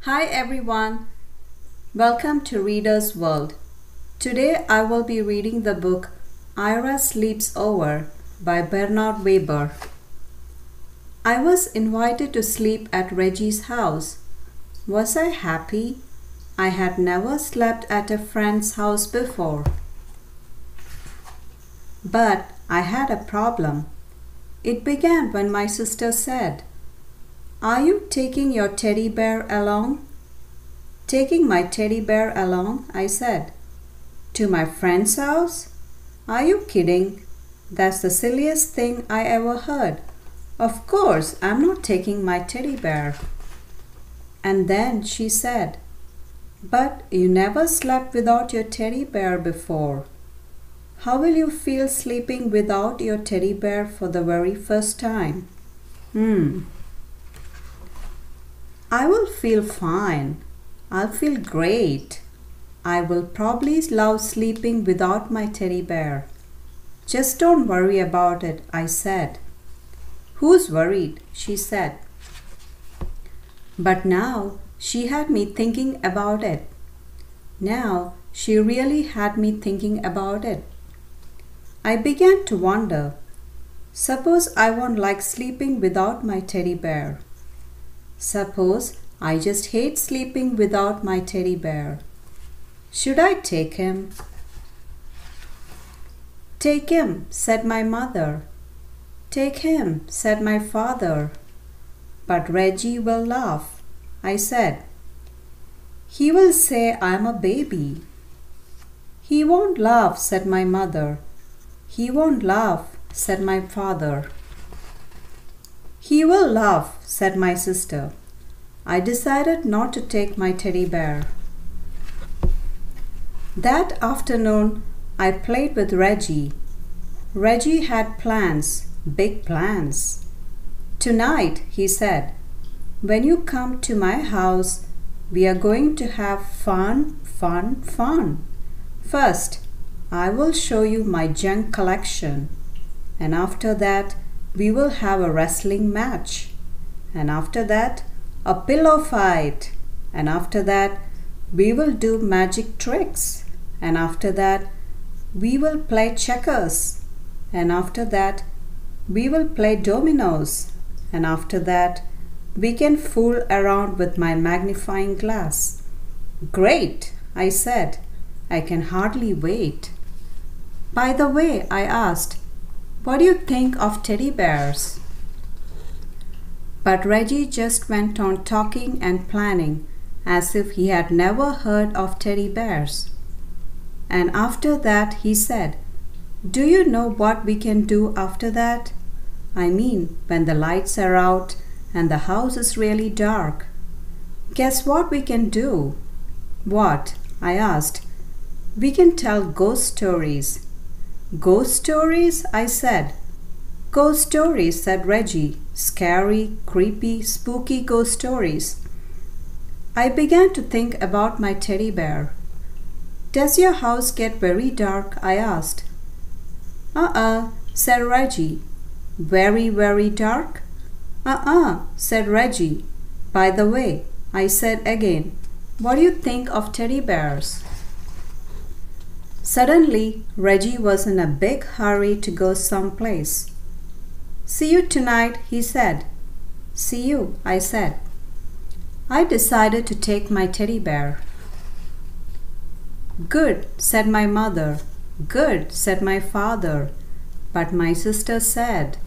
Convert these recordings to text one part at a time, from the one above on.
Hi everyone, welcome to Reader's World. Today I will be reading the book Ira Sleeps Over by Bernard Waber. I was invited to sleep at Reggie's house. Was I happy? I had never slept at a friend's house before. But I had a problem. It began when my sister said, "Are you taking your teddy bear along?" "Taking my teddy bear along?" I said. "To my friend's house? Are you kidding? That's the silliest thing I ever heard. Of course I'm not taking my teddy bear." And then she said, "But you never slept without your teddy bear before. How will you feel sleeping without your teddy bear for the very first time?" I will feel fine. I'll feel great. I will probably love sleeping without my teddy bear. Just don't worry about it, I said. "Who's worried?" she said. But now she had me thinking about it. Now she really had me thinking about it. I began to wonder, suppose I won't like sleeping without my teddy bear. Suppose I just hate sleeping without my teddy bear. Should I take him? "Take him," said my mother. "Take him," said my father. "But Reggie will laugh," I said. "He will say I'm a baby." "He won't laugh," said my mother. "He won't laugh," said my father. "He will laugh," said my sister. I decided not to take my teddy bear. That afternoon, I played with Reggie. Reggie had plans, big plans. "Tonight," he said, "when you come to my house, we are going to have fun, fun, fun. First, I will show you my junk collection. And after that, we will have a wrestling match. And after that, a pillow fight. And after that, we will do magic tricks. And after that, we will play checkers. And after that, we will play dominoes. And after that, we can fool around with my magnifying glass." "Great," I said. "I can hardly wait." "By the way," I asked, "what do you think of teddy bears?" But Reggie just went on talking and planning as if he had never heard of teddy bears. And after that he said, "Do you know what we can do after that? I mean, when the lights are out and the house is really dark. Guess what we can do?" "What?" I asked. "We can tell ghost stories." "Ghost stories?" I said. "Ghost stories," said Reggie. "Scary, creepy, spooky ghost stories." I began to think about my teddy bear. "Does your house get very dark?" I asked. Said Reggie. "Very, very dark?" Said Reggie. "By the way," I said again, "what do you think of teddy bears?" Suddenly, Reggie was in a big hurry to go someplace. "See you tonight," he said. "See you," I said. I decided to take my teddy bear. "Good," said my mother. "Good," said my father. But my sister said,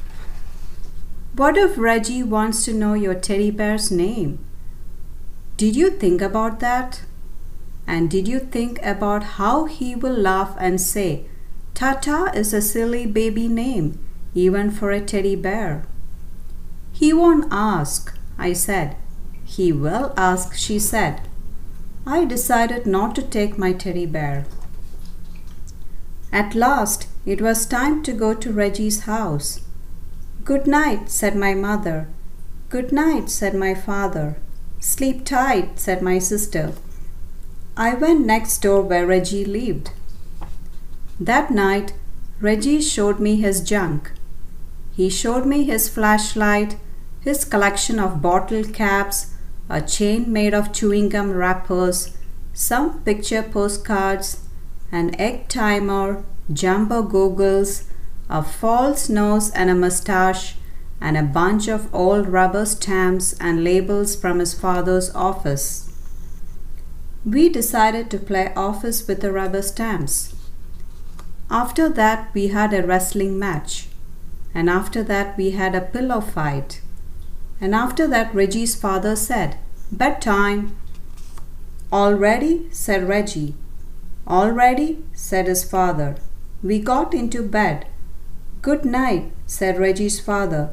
"What if Reggie wants to know your teddy bear's name? Did you think about that? And did you think about how he will laugh and say, 'Tata is a silly baby name, even for a teddy bear?'" "He won't ask," I said. "He will ask," she said. I decided not to take my teddy bear. At last, it was time to go to Reggie's house. "Good night," said my mother. "Good night," said my father. "Sleep tight," said my sister. I went next door where Reggie lived. That night, Reggie showed me his junk. He showed me his flashlight, his collection of bottle caps, a chain made of chewing gum wrappers, some picture postcards, an egg timer, jumbo goggles, a false nose and a mustache, and a bunch of old rubber stamps and labels from his father's office. We decided to play office with the rubber stamps. After that, we had a wrestling match. And after that, we had a pillow fight. And after that, Reggie's father said, "Bedtime." "All ready?" said Reggie. "All ready?" said his father. We got into bed. "Good night," said Reggie's father.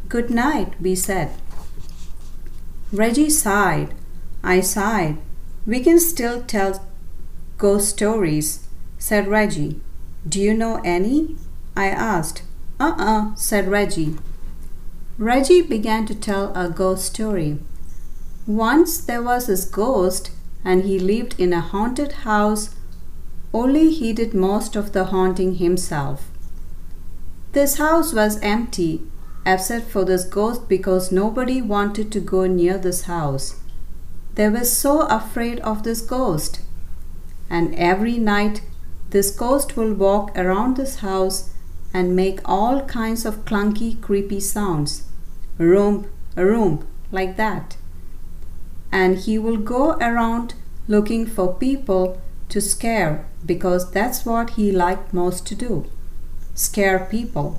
"Good night," we said. Reggie sighed. I sighed. "We can still tell ghost stories," said Reggie. "Do you know any?" I asked. Said Reggie. Reggie began to tell a ghost story. Once there was this ghost and he lived in a haunted house, only he did most of the haunting himself. This house was empty except for this ghost because nobody wanted to go near this house. They were so afraid of this ghost. And every night this ghost will walk around this house and make all kinds of clunky, creepy sounds. Roomp, roomp, like that. And he will go around looking for people to scare because that's what he liked most to do. Scare people.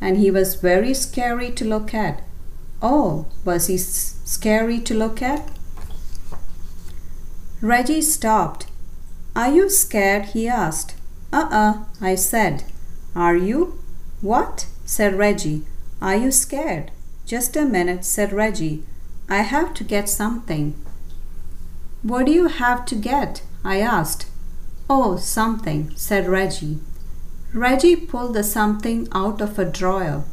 And he was very scary to look at. Oh, was he scary to look at? Reggie stopped. "Are you scared?" he asked. I said. "Are you?" "What?" said Reggie. "Are you scared?" "Just a minute," said Reggie. "I have to get something." "What do you have to get?" I asked. "Oh, something," said Reggie. Reggie pulled the something out of a drawer.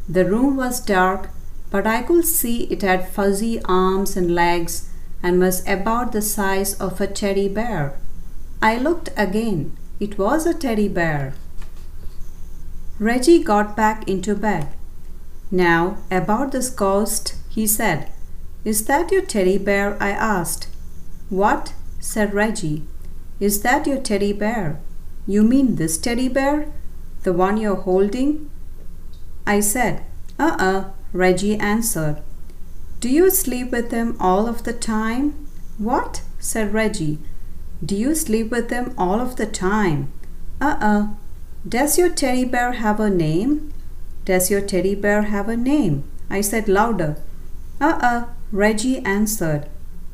The room was dark, but I could see it had fuzzy arms and legs and was about the size of a teddy bear. I looked again. It was a teddy bear. Reggie got back into bed. "Now, about this ghost," he said. "Is that your teddy bear?" I asked. "What?" said Reggie. "Is that your teddy bear? You mean this teddy bear? The one you're holding?" I said. Reggie answered. "Do you sleep with him all of the time?" "What?" said Reggie. "Do you sleep with him all of the time?" "Does your teddy bear have a name?" "Does your teddy bear have a name?" I said louder. Reggie answered.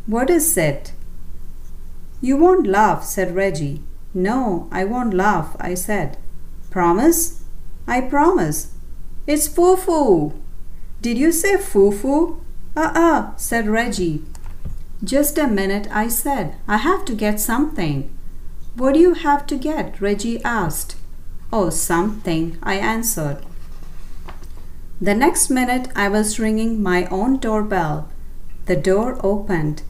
"What is it?" "You won't laugh," said Reggie. "No, I won't laugh," I said. "Promise?" "I promise." "It's Foo-Foo." "Did you say Foo-Foo?" Said Reggie. "Just a minute," I said. "I have to get something." "What do you have to get?" Reggie asked. "Oh, something," I answered. The next minute I was ringing my own doorbell. The door opened.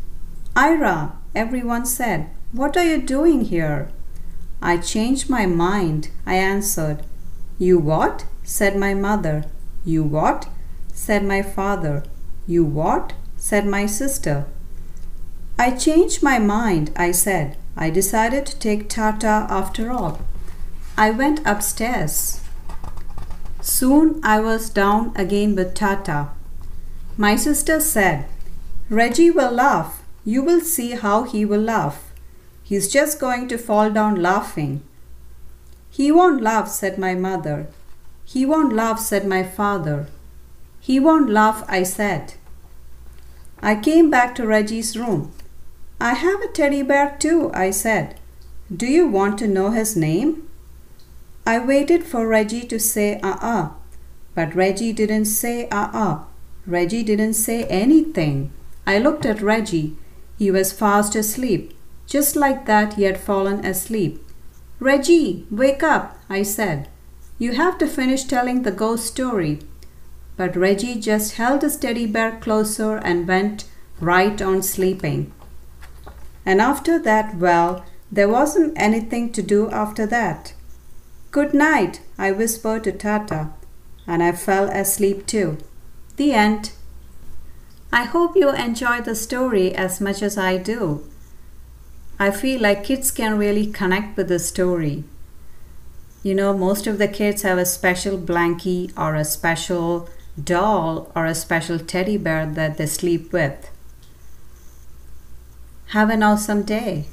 "Ira," everyone said. "What are you doing here?" "I changed my mind," I answered. "You what?" said my mother. "You what?" said my father. "You what?" said my sister. "I changed my mind," I said. "I decided to take Tata after all." I went upstairs. Soon I was down again with Tata. My sister said, "Reggie will laugh. You will see how he will laugh. He's just going to fall down laughing." "He won't laugh," said my mother. "He won't laugh," said my father. "He won't laugh," I said. I came back to Reggie's room. "I have a teddy bear too," I said. "Do you want to know his name?" I waited for Reggie to say but Reggie didn't say Reggie didn't say anything. I looked at Reggie. He was fast asleep. Just like that he had fallen asleep. "Reggie, wake up," I said. "You have to finish telling the ghost story." But Reggie just held his teddy bear closer and went right on sleeping. And after that, well, there wasn't anything to do after that. "Good night," I whispered to Tata, and I fell asleep too. The end. I hope you enjoy the story as much as I do. I feel like kids can really connect with the story. You know, most of the kids have a special blankie or a special doll or a special teddy bear that they sleep with. Have an awesome day.